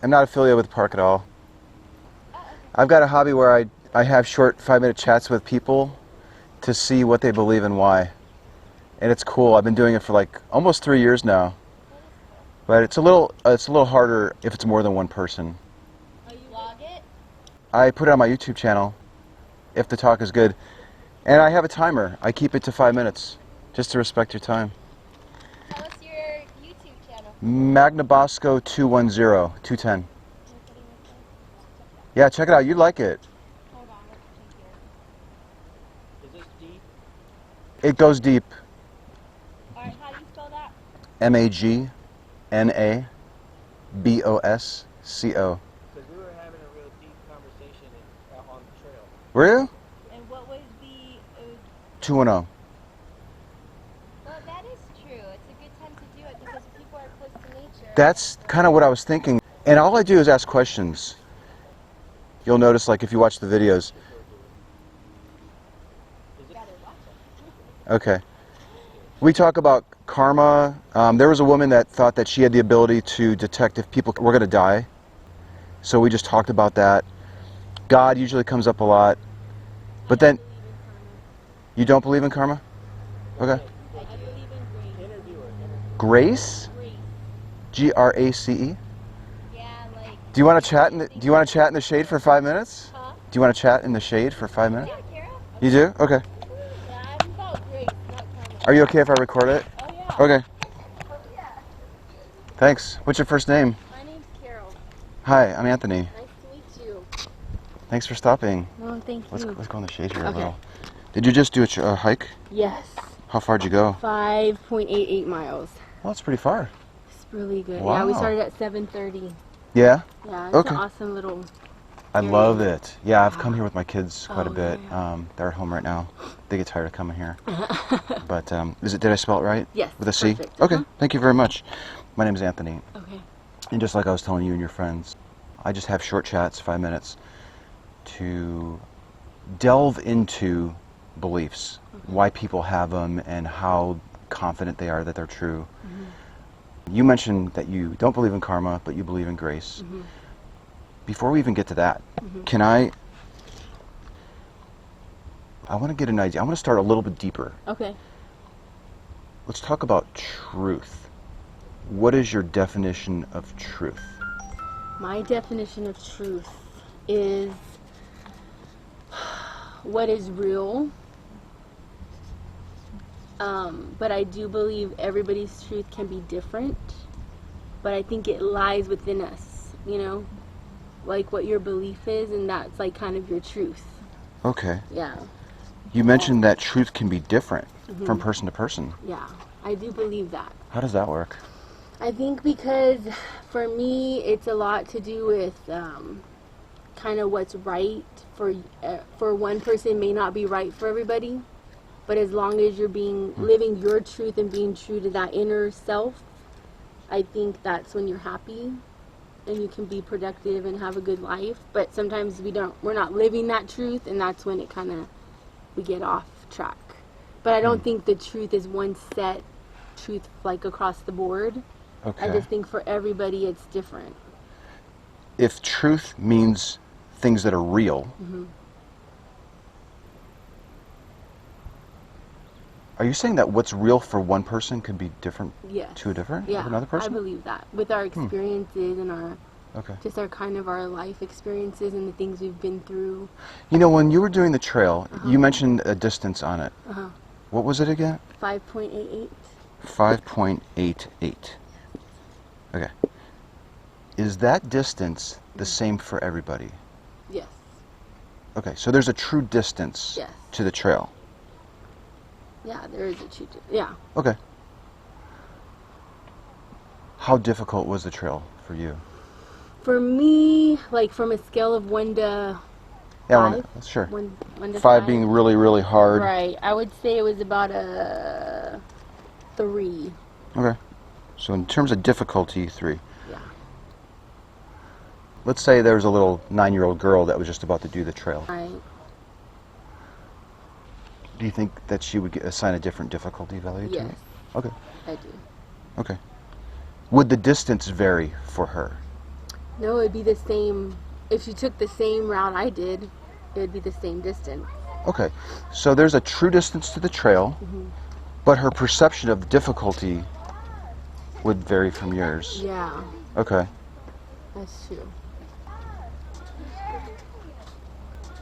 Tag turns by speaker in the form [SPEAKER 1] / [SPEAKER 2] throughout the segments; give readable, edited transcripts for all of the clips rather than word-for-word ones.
[SPEAKER 1] I'm not affiliated with the park at all. I've got a hobby where I have short 5-minute chats with people to see what they believe and why. And it's cool. I've been doing it for like almost 3 years now. But it's a little harder if it's more than one person.
[SPEAKER 2] Oh, you log it?
[SPEAKER 1] I put it on my YouTube channel if the talk is good. And I have a timer. I keep it to 5 minutes just to respect your time.
[SPEAKER 2] Tell us your YouTube channel.
[SPEAKER 1] Magnabosco 210. Yeah, check it out. You'd like it.
[SPEAKER 2] Hold on, let's see here.
[SPEAKER 3] Is this deep?
[SPEAKER 1] It goes deep.
[SPEAKER 2] Alright, how do you spell that?
[SPEAKER 1] Magnabosco.
[SPEAKER 3] Because we were having a real deep conversation on the trail.
[SPEAKER 1] Were you?
[SPEAKER 2] And what was the...
[SPEAKER 1] 210.
[SPEAKER 2] Well, that is true. It's a good time to do it because people are close to nature.
[SPEAKER 1] That's kind of what I was thinking. And all I do is ask questions. You'll notice, like, if you watch the videos. Okay. We talk about karma. There was a woman that thought that she had the ability to detect if people were going to die. So we just talked about that. God usually comes up a lot. But then, you don't believe in karma? Okay.
[SPEAKER 2] I believe in
[SPEAKER 1] Grace?
[SPEAKER 2] grace.
[SPEAKER 1] Grace?
[SPEAKER 2] Yeah, like...
[SPEAKER 1] Do you want to chat in the shade for 5 minutes?
[SPEAKER 2] Huh?
[SPEAKER 1] Do you want to chat in the shade for 5 minutes?
[SPEAKER 2] Yeah, Kara?
[SPEAKER 1] You do? Okay.
[SPEAKER 2] Yeah, I'm about grace, not karma.
[SPEAKER 1] Are you okay if I record it?
[SPEAKER 2] Oh, yeah.
[SPEAKER 1] Okay.
[SPEAKER 2] Oh, yeah.
[SPEAKER 1] Thanks. What's your first name?
[SPEAKER 2] My name's Carol.
[SPEAKER 1] Hi, I'm Anthony.
[SPEAKER 2] Nice to meet you.
[SPEAKER 1] Thanks for stopping.
[SPEAKER 2] Oh, thank you.
[SPEAKER 1] Let's go in the shade here a
[SPEAKER 2] Okay.
[SPEAKER 1] little. Did you just do a hike?
[SPEAKER 2] Yes.
[SPEAKER 1] How far did you go?
[SPEAKER 2] 5.88 miles.
[SPEAKER 1] Well, that's pretty far.
[SPEAKER 2] It's really good.
[SPEAKER 1] Wow.
[SPEAKER 2] Yeah, we started at 7:30.
[SPEAKER 1] Yeah?
[SPEAKER 2] Yeah, it's
[SPEAKER 1] Okay.
[SPEAKER 2] an awesome little...
[SPEAKER 1] I
[SPEAKER 2] area.
[SPEAKER 1] love it. Yeah, I've come here with my kids quite a
[SPEAKER 2] Oh,
[SPEAKER 1] bit.
[SPEAKER 2] yeah.
[SPEAKER 1] They're at home right now. They get tired of coming here. But did I spell it right?
[SPEAKER 2] Yes,
[SPEAKER 1] With a C?
[SPEAKER 2] perfect.
[SPEAKER 1] Okay,
[SPEAKER 2] Uh-huh.
[SPEAKER 1] thank you very much. My name is Anthony.
[SPEAKER 2] Okay.
[SPEAKER 1] And just like I was telling you and your friends, I just have short chats, 5 minutes, to delve into beliefs, why people have them, and how confident they are that they're true. You mentioned that you don't believe in karma, but you believe in grace. Before we even get to that, I want to get an idea. I want to start a little bit deeper.
[SPEAKER 2] Okay.
[SPEAKER 1] Let's talk about truth. What is your definition of truth?
[SPEAKER 2] My definition of truth is what is real. But I do believe everybody's truth can be different. But I think it lies within us, you know? Like what your belief is, and that's like kind of your truth.
[SPEAKER 1] Okay.
[SPEAKER 2] Yeah.
[SPEAKER 1] You mentioned that truth can be different from person to person.
[SPEAKER 2] Yeah. I do believe that.
[SPEAKER 1] How does that work?
[SPEAKER 2] I think because for me it's a lot to do with kind of what's right for one person may not be right for everybody, but as long as you're living your truth and being true to that inner self, I think that's when you're happy and you can be productive and have a good life. But sometimes we're not living that truth, and that's when we get off track. But I don't think the truth is one set truth like across the board.
[SPEAKER 1] Okay.
[SPEAKER 2] I just think for everybody it's different.
[SPEAKER 1] If truth means things that are real, are you saying that what's real for one person could be different
[SPEAKER 2] Yes.
[SPEAKER 1] to
[SPEAKER 2] Yeah,
[SPEAKER 1] another person?
[SPEAKER 2] I believe that. With our experiences and our
[SPEAKER 1] Okay.
[SPEAKER 2] just our kind of our life experiences and the things we've been through.
[SPEAKER 1] You know, when you were doing the trail, you mentioned a distance on it.
[SPEAKER 2] Uh-huh.
[SPEAKER 1] What was it again?
[SPEAKER 2] 5.88.
[SPEAKER 1] 5.88. Okay. Is that distance the same for everybody?
[SPEAKER 2] Yes.
[SPEAKER 1] Okay, so there's a true distance
[SPEAKER 2] Yes.
[SPEAKER 1] to the trail.
[SPEAKER 2] Yeah, there is a true. Yeah.
[SPEAKER 1] Okay. How difficult was the trail for you?
[SPEAKER 2] For me, like from a scale of 1 to
[SPEAKER 1] Yeah,
[SPEAKER 2] 5.
[SPEAKER 1] sure.
[SPEAKER 2] 1 to
[SPEAKER 1] 5 being really, really hard.
[SPEAKER 2] Right. I would say it was about a 3.
[SPEAKER 1] Okay. So in terms of difficulty, 3.
[SPEAKER 2] Yeah.
[SPEAKER 1] Let's say there was a little 9-year-old girl that was just about to do the trail.
[SPEAKER 2] Right.
[SPEAKER 1] Do you think that she would assign a different difficulty value to it?
[SPEAKER 2] Yes.
[SPEAKER 1] Okay.
[SPEAKER 2] I do.
[SPEAKER 1] Okay. Would the distance vary for her?
[SPEAKER 2] No, it'd be the same. If she took the same route I did, it would be the same distance.
[SPEAKER 1] Okay, so there's a true distance to the trail, but her perception of difficulty would vary from yours.
[SPEAKER 2] Yeah,
[SPEAKER 1] Okay.
[SPEAKER 2] that's true.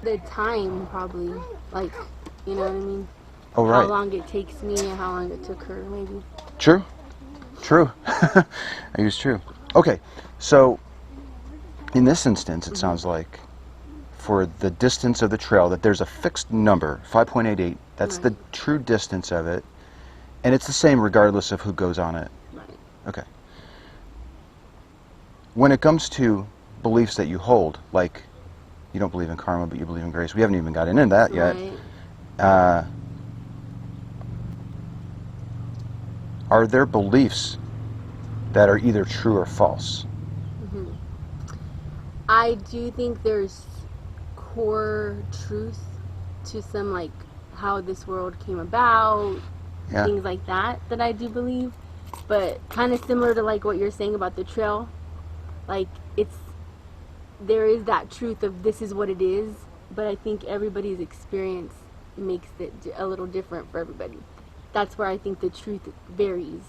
[SPEAKER 2] The time probably, like, you know what I mean?
[SPEAKER 1] Oh,
[SPEAKER 2] How
[SPEAKER 1] right.
[SPEAKER 2] long it takes me and how long it took her, maybe.
[SPEAKER 1] True. True. I use true. Okay, so in this instance, it sounds like for the distance of the trail that there's a fixed number, 5.88. That's the
[SPEAKER 2] Right.
[SPEAKER 1] true distance of it, and it's the same regardless of who goes on it.
[SPEAKER 2] Right.
[SPEAKER 1] Okay. When it comes to beliefs that you hold, like you don't believe in karma, but you believe in grace, we haven't even gotten into that yet.
[SPEAKER 2] Right.
[SPEAKER 1] Are there beliefs that are either true or false?
[SPEAKER 2] I do think there's core truth to some, like, how this world came about,
[SPEAKER 1] Yeah.
[SPEAKER 2] things like that I do believe. But kind of similar to, like, what you're saying about the trail. Like, there is that truth of this is what it is, but I think everybody's experience makes it a little different for everybody. That's where I think the truth varies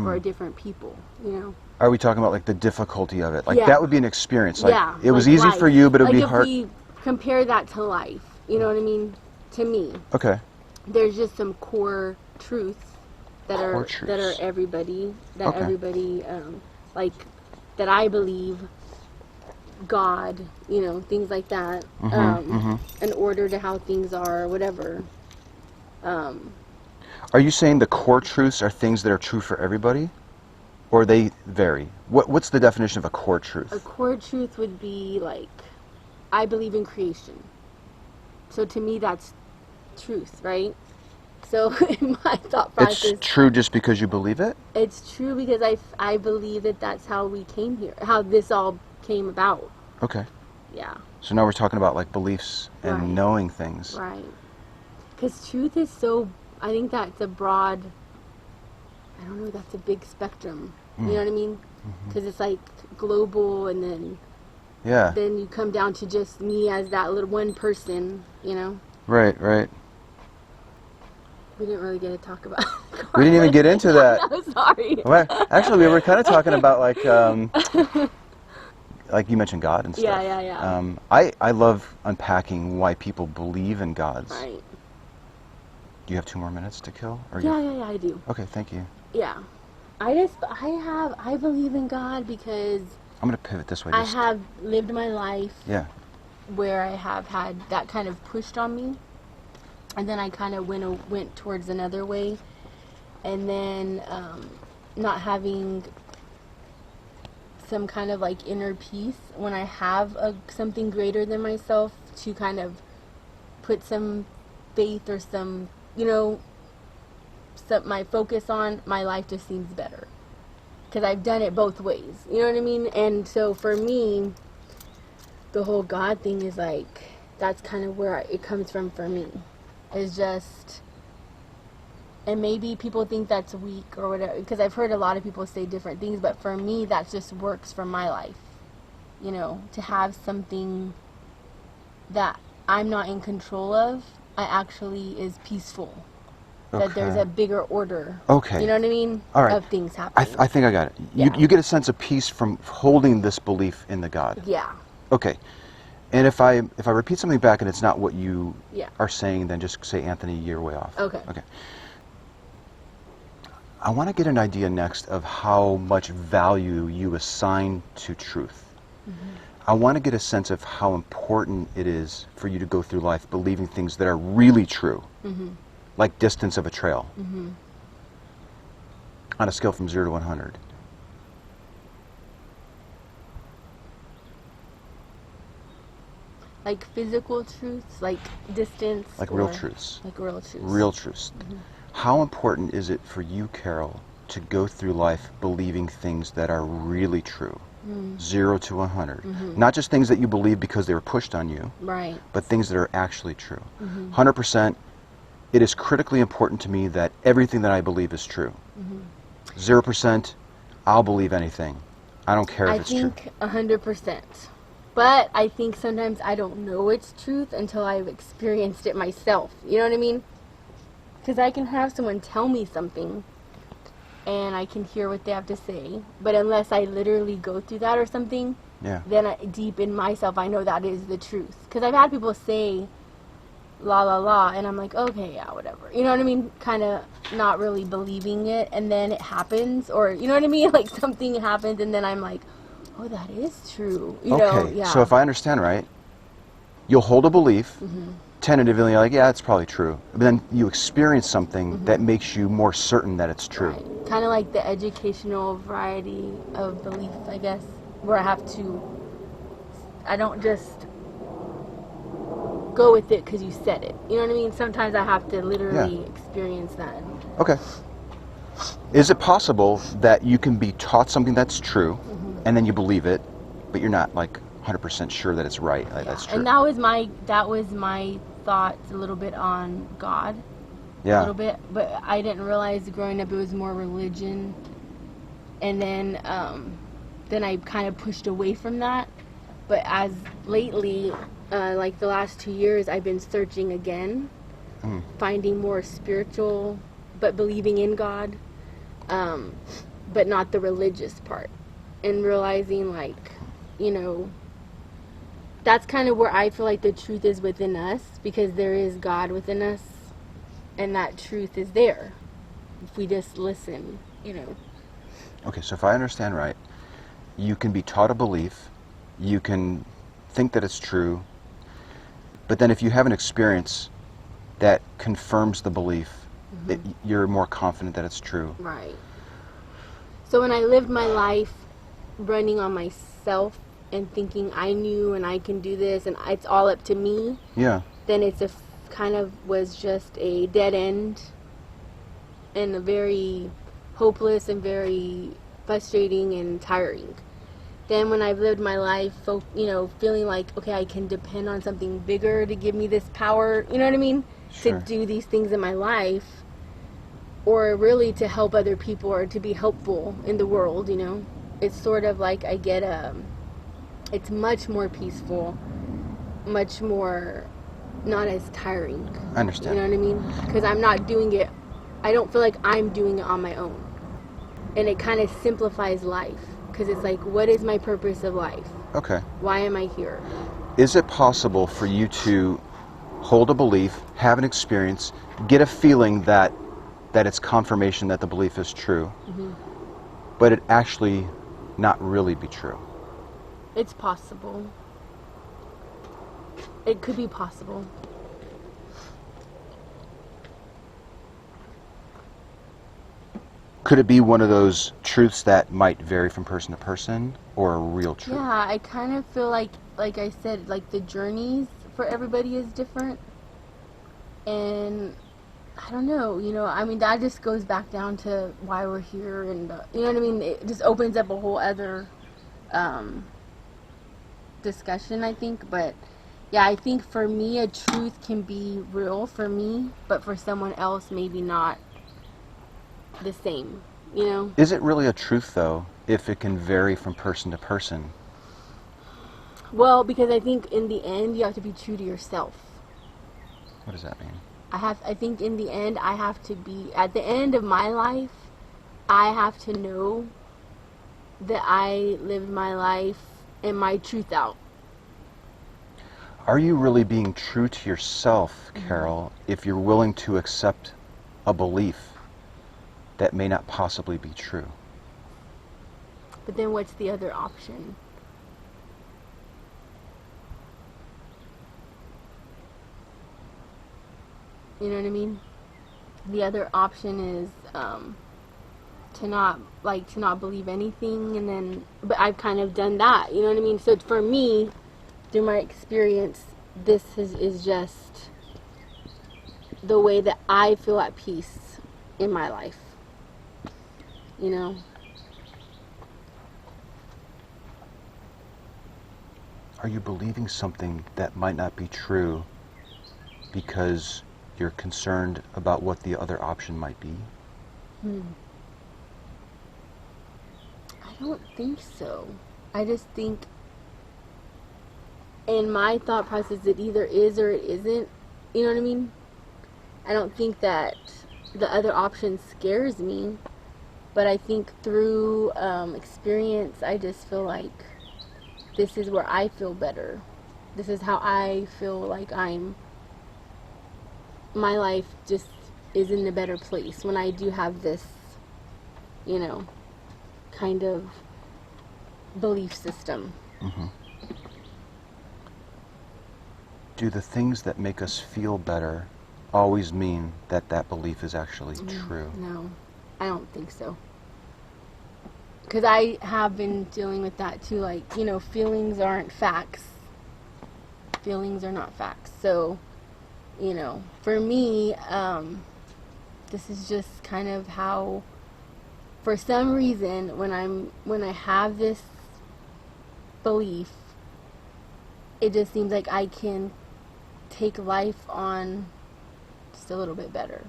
[SPEAKER 2] for different people, you know?
[SPEAKER 1] Are we talking about like the difficulty of it? Like
[SPEAKER 2] Yeah.
[SPEAKER 1] that would be an experience. Like
[SPEAKER 2] yeah.
[SPEAKER 1] it was
[SPEAKER 2] like
[SPEAKER 1] easy
[SPEAKER 2] life.
[SPEAKER 1] for you, but it would
[SPEAKER 2] like
[SPEAKER 1] be hard.
[SPEAKER 2] If we compare that to life, you know what I mean? To me,
[SPEAKER 1] Okay.
[SPEAKER 2] there's just some core truths that
[SPEAKER 1] Core
[SPEAKER 2] are
[SPEAKER 1] truths.
[SPEAKER 2] everybody,
[SPEAKER 1] Okay.
[SPEAKER 2] like, that I believe, God, you know, things like that, an order to how things are, whatever.
[SPEAKER 1] Are you saying the core truths are things that are true for everybody, or they vary? What's the definition of a core truth?
[SPEAKER 2] A core truth would be like, I believe in creation. So to me, that's truth, right? So in my thought process,
[SPEAKER 1] It's true just because you believe it?
[SPEAKER 2] it's true because I believe that that's how we came here, how this all came about.
[SPEAKER 1] Okay.
[SPEAKER 2] Yeah,
[SPEAKER 1] So now we're talking about like beliefs and
[SPEAKER 2] Right.
[SPEAKER 1] knowing things.
[SPEAKER 2] right. Because truth is so, I think that's a broad, I don't know, that's a big spectrum. You know what I mean? Because it's like global, and
[SPEAKER 1] Yeah.
[SPEAKER 2] then you come down to just me as that little one person, you know?
[SPEAKER 1] Right, right.
[SPEAKER 2] We didn't really get to talk about
[SPEAKER 1] We didn't even get into that.
[SPEAKER 2] I'm sorry.
[SPEAKER 1] Well, actually, we were kind of talking about like you mentioned God and stuff.
[SPEAKER 2] Yeah.
[SPEAKER 1] I love unpacking why people believe in gods.
[SPEAKER 2] Right.
[SPEAKER 1] Do you have 2 more minutes to kill? Or
[SPEAKER 2] Yeah, I do.
[SPEAKER 1] Okay, thank you.
[SPEAKER 2] Yeah. I believe in God because
[SPEAKER 1] I'm gonna pivot this way.
[SPEAKER 2] I
[SPEAKER 1] Just,
[SPEAKER 2] have lived my life
[SPEAKER 1] yeah.
[SPEAKER 2] where I have had that kind of pushed on me, and then I kind of went towards another way, and then not having some kind of like inner peace when I have something greater than myself to kind of put some faith or some, you know, my focus on, my life just seems better because I've done it both ways, you know what I mean? And so for me, the whole God thing is like, that's kind of where it comes from for me. It's just, and maybe people think that's weak or whatever, because I've heard a lot of people say different things, but for me, that just works for my life. You know, to have something that I'm not in control of, I actually is peaceful. That there's
[SPEAKER 1] Okay.
[SPEAKER 2] a bigger order.
[SPEAKER 1] Okay.
[SPEAKER 2] You know what I mean?
[SPEAKER 1] All right.
[SPEAKER 2] Of things happening.
[SPEAKER 1] I think I got it.
[SPEAKER 2] Yeah.
[SPEAKER 1] You get a sense of peace from holding this belief in the God.
[SPEAKER 2] Yeah.
[SPEAKER 1] Okay. And if I repeat something back and it's not what you
[SPEAKER 2] Yeah.
[SPEAKER 1] are saying, then just say, Anthony, you're way off.
[SPEAKER 2] Okay.
[SPEAKER 1] Okay. I want to get an idea next of how much value you assign to truth. I want to get a sense of how important it is for you to go through life believing things that are really true, like distance of a trail, on a scale from 0 to 100.
[SPEAKER 2] Like physical truths, like distance.
[SPEAKER 1] Like real
[SPEAKER 2] or-
[SPEAKER 1] truths.
[SPEAKER 2] Like real truths.
[SPEAKER 1] Real truths. How important is it for you, Carol, to go through life believing things that are really true? 0 to 100. Not just things that you believe because they were pushed on you,
[SPEAKER 2] Right.
[SPEAKER 1] but things that are actually true. 100%, it is critically important to me that everything that I believe is true. 0%, I'll believe anything. I don't care if
[SPEAKER 2] I
[SPEAKER 1] it's true.
[SPEAKER 2] think 100%. But I think sometimes I don't know it's truth until I've experienced it myself. You know what I mean? Because I can have someone tell me something and I can hear what they have to say. But unless I literally go through that or something,
[SPEAKER 1] Yeah.
[SPEAKER 2] then deep in myself I know that is the truth. Because I've had people say la la la and I'm like, okay, yeah, whatever. You know what I mean? Kind of not really believing it, and then it happens, or you know what I mean? Like something happens and then I'm like, oh, that is true. You know?
[SPEAKER 1] Okay,
[SPEAKER 2] Yeah.
[SPEAKER 1] so if I understand right, you'll hold a belief, tentatively, you're like, yeah, it's probably true. But then you experience something that makes you more certain that it's true.
[SPEAKER 2] Right. Kind of like the educational variety of belief, I guess, where I don't just go with it because you said it. You know what I mean? Sometimes I have to literally experience that.
[SPEAKER 1] Okay. Is it possible that you can be taught something that's true, and then you believe it, but you're not like 100% sure that it's right? Like, that's true.
[SPEAKER 2] And that was my thoughts a little bit on God. A little bit, but I didn't realize growing up it was more religion, and then I kind of pushed away from that. But as lately, like the last 2 years, I've been searching again, finding more spiritual, but believing in God, but not the religious part, and realizing like, you know, that's kind of where I feel like the truth is within us, because there is God within us. And that truth is there if we just listen, you know.
[SPEAKER 1] Okay, so if I understand right, you can be taught a belief, you can think that it's true, but then if you have an experience that confirms the belief, you're more confident that it's true.
[SPEAKER 2] Right. So when I lived my life running on myself and thinking I knew and I can do this and it's all up to me, then it's kind of was just a dead end and a very hopeless and very frustrating and tiring. Then when I've lived my life, you know, feeling like, okay, I can depend on something bigger to give me this power, you know what I mean?
[SPEAKER 1] Sure.
[SPEAKER 2] To do these things in my life, or really to help other people or to be helpful in the world, you know? It's sort of like I get it's much more peaceful, much more not as tiring.
[SPEAKER 1] I understand.
[SPEAKER 2] You know what I mean? Because I'm not doing it, I don't feel like I'm doing it on my own. And it kind of simplifies life. Because it's like, what is my purpose of life?
[SPEAKER 1] Okay.
[SPEAKER 2] Why am I here?
[SPEAKER 1] Is it possible for you to hold a belief, have an experience, get a feeling that it's confirmation that the belief is true, but it actually not really be true?
[SPEAKER 2] It's possible. It could be possible.
[SPEAKER 1] Could it be one of those truths that might vary from person to person, or a real truth?
[SPEAKER 2] Yeah, I kind of feel like I said, like the journeys for everybody is different. And I don't know, you know, I mean, that just goes back down to why we're here, and you know what I mean? It just opens up a whole other discussion, I think. But yeah, I think for me, a truth can be real for me, but for someone else, maybe not the same, you know?
[SPEAKER 1] Is it really a truth, though, if it can vary from person to person?
[SPEAKER 2] Well, because I think in the end, you have to be true to yourself.
[SPEAKER 1] What does that mean?
[SPEAKER 2] I think in the end, I have to be, at the end of my life, I have to know that I lived my life and my truth out.
[SPEAKER 1] Are you really being true to yourself, Carol, if you're willing to accept a belief that may not possibly be true?
[SPEAKER 2] But then what's the other option? You know what I mean? The other option is to not believe anything, and then, but I've kind of done that, you know what I mean? So for me, through my experience, this is just the way that I feel at peace in my life, you know?
[SPEAKER 1] Are you believing something that might not be true because you're concerned about what the other option might be?
[SPEAKER 2] I I don't think so. I just think in my thought process it either is or it isn't. You know what I mean? I don't think that the other option scares me, but I think through experience I just feel like this is where I feel better. This is how I feel like my life just is in a better place when I do have this, kind of belief system.
[SPEAKER 1] Mm-hmm. Do the things that make us feel better always mean that that belief is actually true?
[SPEAKER 2] No, I don't think so. Because I have been dealing with that too, like, feelings aren't facts. Feelings are not facts. So, for me, this is just kind of how, for some reason, when I have this belief, it just seems like I can take life on just a little bit better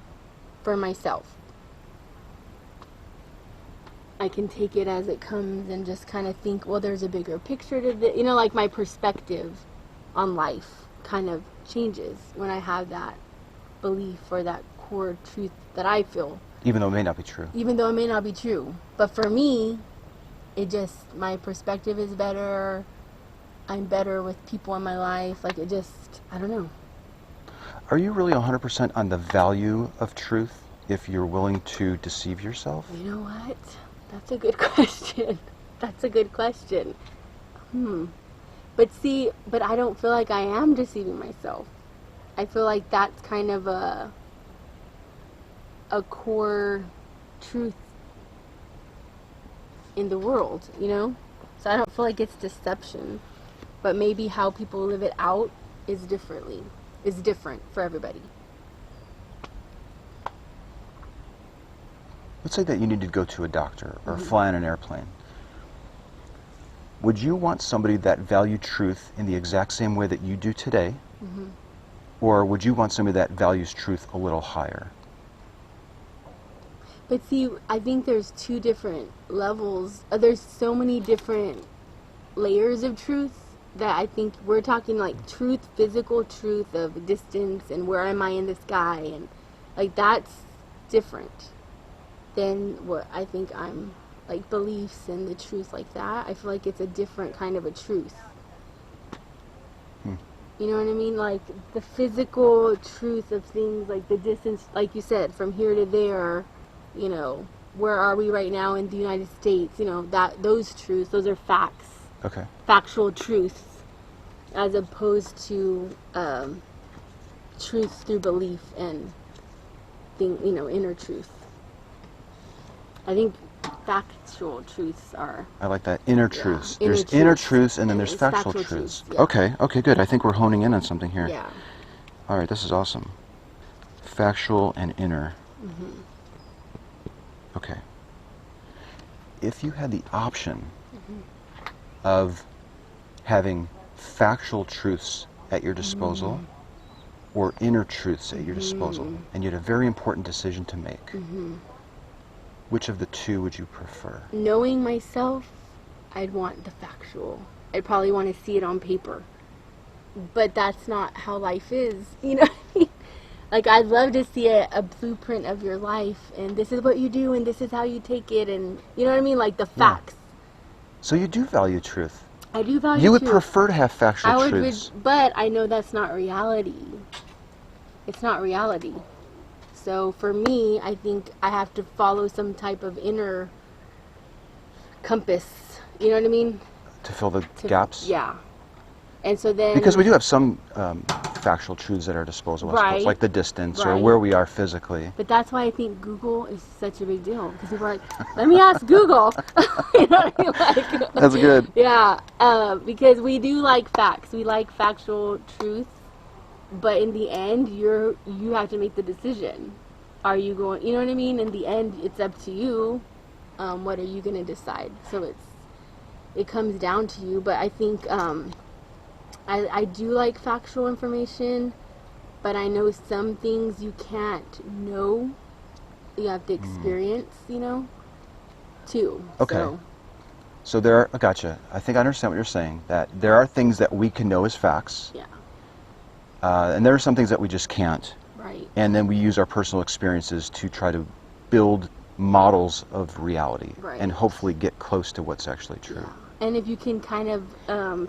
[SPEAKER 2] for myself. I can take it as it comes and just kind of think, well, there's a bigger picture to this. Like my perspective on life kind of changes when I have that belief or that core truth that I feel.
[SPEAKER 1] Even though it may not be true.
[SPEAKER 2] Even though it may not be true. But for me, my perspective is better. I'm better with people in my life. Like I don't know.
[SPEAKER 1] Are you really 100% on the value of truth if you're willing to deceive yourself?
[SPEAKER 2] You know what? That's a good question. That's a good question. But I don't feel like I am deceiving myself. I feel like that's kind of a core truth in the world, So I don't feel like it's deception. But maybe how people live it out is different for everybody.
[SPEAKER 1] Let's say that you need to go to a doctor or fly on an airplane. Would you want somebody that valued truth in the exact same way that you do today? Or would you want somebody that values truth a little higher?
[SPEAKER 2] But see, I think there's two different levels. There's so many different layers of truth that I think we're talking like truth, physical truth of distance and where am I in the sky, and like that's different than what I think I'm like beliefs and the truth like that. I feel like it's a different kind of a truth. You know what I mean? Like the physical truth of things, like the distance, like you said, from here to there, where are we right now in the United States, those truths, those are facts.
[SPEAKER 1] Okay.
[SPEAKER 2] Factual truths, as opposed to truth through belief and inner truth. I think factual truths are.
[SPEAKER 1] I like that. Inner truths.
[SPEAKER 2] Inner
[SPEAKER 1] There's inner
[SPEAKER 2] truths,
[SPEAKER 1] truths and then
[SPEAKER 2] and
[SPEAKER 1] there's
[SPEAKER 2] there's
[SPEAKER 1] factual
[SPEAKER 2] factual
[SPEAKER 1] truths.
[SPEAKER 2] truths, yeah.
[SPEAKER 1] Okay, good. I think we're honing in on something here.
[SPEAKER 2] Yeah.
[SPEAKER 1] All right, this is awesome. Factual and inner. Okay. If you had the option of having factual truths at your disposal or inner truths at your disposal, and you had a very important decision to make, which of the two would you prefer?
[SPEAKER 2] Knowing myself, I'd want the factual. I'd probably want to see it on paper. But that's not how life is, Like, I'd love to see a blueprint of your life, and this is what you do, and this is how you take it, and you know what I mean? Like, the facts.
[SPEAKER 1] So you do value truth.
[SPEAKER 2] I do value
[SPEAKER 1] You would
[SPEAKER 2] truth.
[SPEAKER 1] prefer to have factual truths.
[SPEAKER 2] But I know that's not reality. It's not reality. So for me, I think I have to follow some type of inner compass. You know what I mean?
[SPEAKER 1] To fill the gaps?
[SPEAKER 2] Yeah. And so then...
[SPEAKER 1] Because we do have some factual truths at our disposal, I suppose, like the distance or where we are physically.
[SPEAKER 2] But that's why I think Google is such a big deal. Because people are like, let me ask Google. You know what I mean? Like,
[SPEAKER 1] that's good.
[SPEAKER 2] Yeah. Because we do like facts. We like factual truth. But in the end, you have to make the decision. Are you going... You know what I mean? In the end, it's up to you. What are you going to decide? So it comes down to you. But I think... I do like factual information, but I know some things you can't know. You have to experience, too.
[SPEAKER 1] Okay.
[SPEAKER 2] So,
[SPEAKER 1] So I gotcha. I think I understand what you're saying, that there are things that we can know as facts,
[SPEAKER 2] Yeah.
[SPEAKER 1] And there are some things that we just can't.
[SPEAKER 2] Right.
[SPEAKER 1] And then we use our personal experiences to try to build models of reality
[SPEAKER 2] Right.
[SPEAKER 1] and hopefully get close to what's actually true.
[SPEAKER 2] Yeah. And if you can kind of,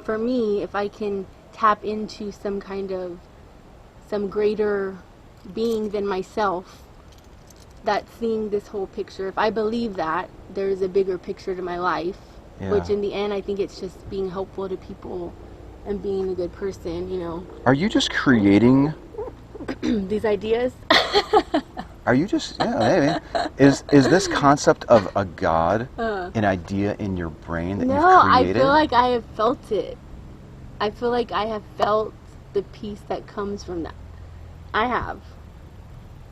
[SPEAKER 2] for me, if I can tap into some greater being than myself that's seeing this whole picture, if I believe that there's a bigger picture to my life, which in the end I think it's just being helpful to people and being a good person, you know.
[SPEAKER 1] Are you just creating
[SPEAKER 2] these ideas?
[SPEAKER 1] Are you just, yeah, maybe. Is this concept of a God an idea in your brain that
[SPEAKER 2] No,
[SPEAKER 1] you've created?
[SPEAKER 2] I feel like I have felt it. I feel like I have felt the peace that comes from that. I have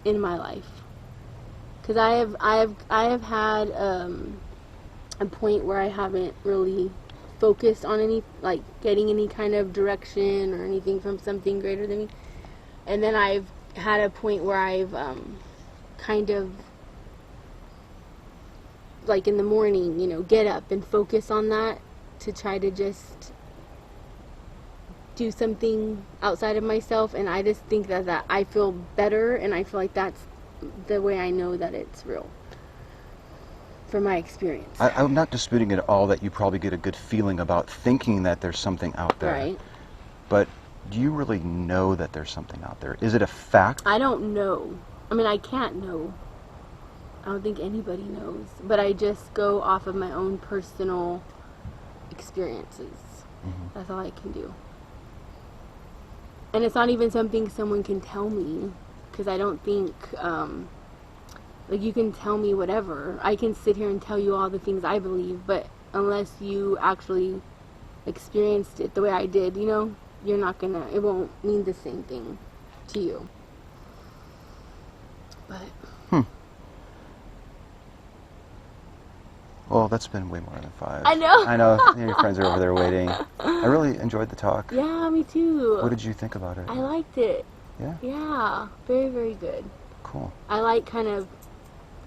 [SPEAKER 2] in my life. Because I have had a point where I haven't really focused on any, like, getting any kind of direction or anything from something greater than me. And then I've had a point where I've kind of, like, in the morning, you know, get up and focus on that to try to just do something outside of myself. And I just think that I feel better, and I feel like that's the way I know that it's real from my experience.
[SPEAKER 1] I'm not disputing at all that you probably get a good feeling about thinking that there's something out there.
[SPEAKER 2] Right.
[SPEAKER 1] But do you really know that there's something out there? Is it a fact?
[SPEAKER 2] I don't know. I mean, I can't know. I don't think anybody knows. But I just go off of my own personal experiences.
[SPEAKER 1] Mm-hmm.
[SPEAKER 2] That's all I can do. And it's not even something someone can tell me, because I don't think, like, you can tell me whatever. I can sit here and tell you all the things I believe, but unless you actually experienced it the way I did, you know, you're not gonna, it won't mean the same thing to you. But
[SPEAKER 1] Well, that's been way more than 5.
[SPEAKER 2] I know.
[SPEAKER 1] I know. Your friends are over there waiting. I really enjoyed the talk.
[SPEAKER 2] yeah, me too.
[SPEAKER 1] What did you think about it?
[SPEAKER 2] I liked it.
[SPEAKER 1] Yeah?
[SPEAKER 2] Yeah, very, very good.
[SPEAKER 1] Cool.
[SPEAKER 2] I like kind of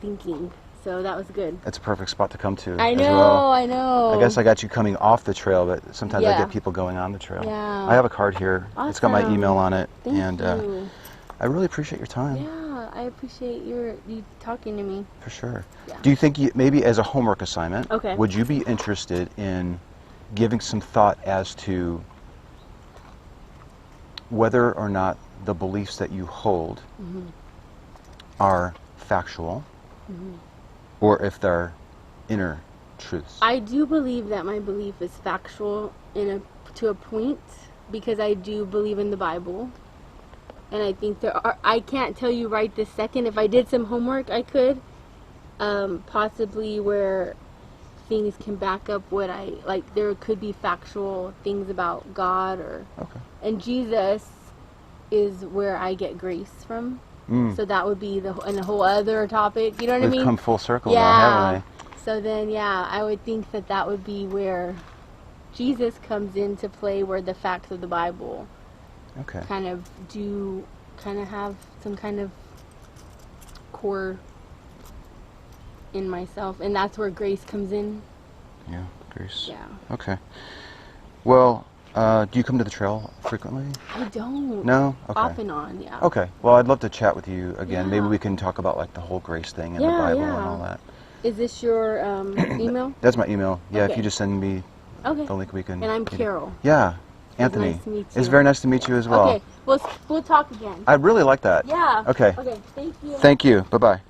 [SPEAKER 2] thinking, so that was good.
[SPEAKER 1] That's a perfect spot to come to
[SPEAKER 2] I
[SPEAKER 1] as
[SPEAKER 2] know,
[SPEAKER 1] well.
[SPEAKER 2] I know.
[SPEAKER 1] I guess I got you coming off the trail, but sometimes I
[SPEAKER 2] Yeah.
[SPEAKER 1] get people going on the trail.
[SPEAKER 2] Yeah.
[SPEAKER 1] I have a card here. It's got my
[SPEAKER 2] Awesome.
[SPEAKER 1] email on it.
[SPEAKER 2] Thank
[SPEAKER 1] and
[SPEAKER 2] you.
[SPEAKER 1] I really appreciate your time.
[SPEAKER 2] Yeah, I appreciate you talking to me.
[SPEAKER 1] For sure.
[SPEAKER 2] Yeah.
[SPEAKER 1] Do you think maybe as a homework assignment,
[SPEAKER 2] Okay.
[SPEAKER 1] would you be interested in giving some thought as to whether or not the beliefs that you hold are factual or if they're inner truths?
[SPEAKER 2] I do believe that my belief is factual to a point, because I do believe in the Bible. And I think I can't tell you right this second. If I did some homework, I could. Possibly where things can back up what there could be factual things about God
[SPEAKER 1] Okay.
[SPEAKER 2] and Jesus is where I get grace from. So that would be and a whole other topic. You know what I
[SPEAKER 1] We've
[SPEAKER 2] mean?
[SPEAKER 1] come full circle
[SPEAKER 2] Yeah.
[SPEAKER 1] now, haven't
[SPEAKER 2] So then, yeah, I would think that would be where Jesus comes into play, where the facts of the Bible
[SPEAKER 1] we? Okay.
[SPEAKER 2] kind of have some kind of core in myself, and that's where grace comes in.
[SPEAKER 1] Yeah, Greece.
[SPEAKER 2] Yeah.
[SPEAKER 1] Okay. Well, do you come to the trail frequently?
[SPEAKER 2] I don't.
[SPEAKER 1] No? Okay.
[SPEAKER 2] Off and on, yeah.
[SPEAKER 1] Okay. Well, I'd love to chat with you again. Maybe
[SPEAKER 2] Yeah.
[SPEAKER 1] we can talk about like the whole grace thing and
[SPEAKER 2] Yeah,
[SPEAKER 1] the Bible
[SPEAKER 2] yeah.
[SPEAKER 1] and all that.
[SPEAKER 2] Is this your email?
[SPEAKER 1] That's my email. Yeah, if
[SPEAKER 2] Okay.
[SPEAKER 1] you just send me
[SPEAKER 2] Okay.
[SPEAKER 1] the link, we can.
[SPEAKER 2] And I'm
[SPEAKER 1] maybe-
[SPEAKER 2] Carol.
[SPEAKER 1] Yeah, Anthony.
[SPEAKER 2] nice to meet
[SPEAKER 1] It's
[SPEAKER 2] you.
[SPEAKER 1] very nice to meet you as well.
[SPEAKER 2] Okay. We'll talk again.
[SPEAKER 1] I'd really like that.
[SPEAKER 2] Yeah.
[SPEAKER 1] Okay.
[SPEAKER 2] Okay. Thank you.
[SPEAKER 1] Thank you. Bye-bye.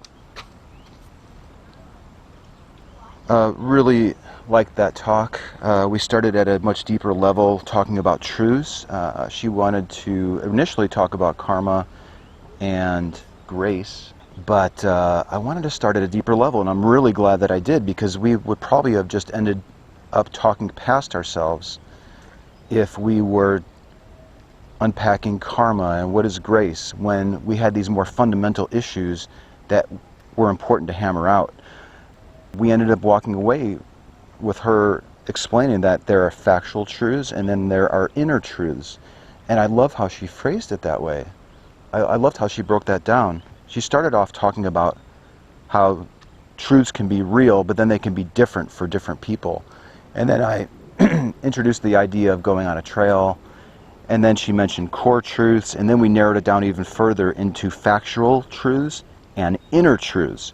[SPEAKER 1] Really liked that talk. We started at a much deeper level talking about truths. She wanted to initially talk about karma and grace, but I wanted to start at a deeper level, and I'm really glad that I did, because we would probably have just ended up talking past ourselves if we were unpacking karma and what is grace when we had these more fundamental issues that were important to hammer out. We ended up walking away with her explaining that there are factual truths and then there are inner truths. And I love how she phrased it that way. I loved how she broke that down. She started off talking about how truths can be real, but then they can be different for different people. And then I introduced the idea of going on a trail, and then she mentioned core truths, and then we narrowed it down even further into factual truths and inner truths.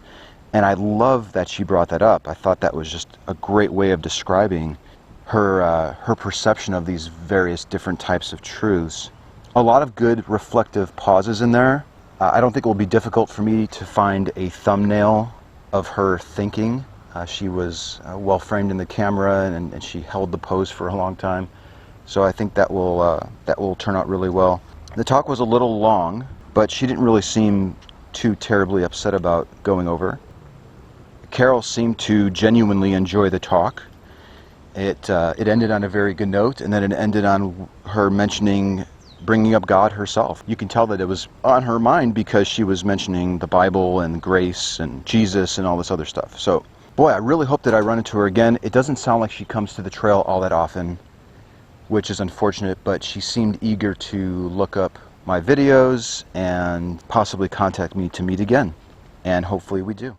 [SPEAKER 1] And I love that she brought that up. I thought that was just a great way of describing her perception of these various different types of truths. A lot of good reflective pauses in there. I don't think it will be difficult for me to find a thumbnail of her thinking. She was well framed in the camera, and she held the pose for a long time. So I think that will turn out really well. The talk was a little long, but she didn't really seem too terribly upset about going over. Carol seemed to genuinely enjoy the talk. It ended on a very good note, and then it ended on her mentioning bringing up God herself. You can tell that it was on her mind because she was mentioning the Bible and grace and Jesus and all this other stuff. So, boy, I really hope that I run into her again. It doesn't sound like she comes to the trail all that often, which is unfortunate, but she seemed eager to look up my videos and possibly contact me to meet again. And hopefully we do.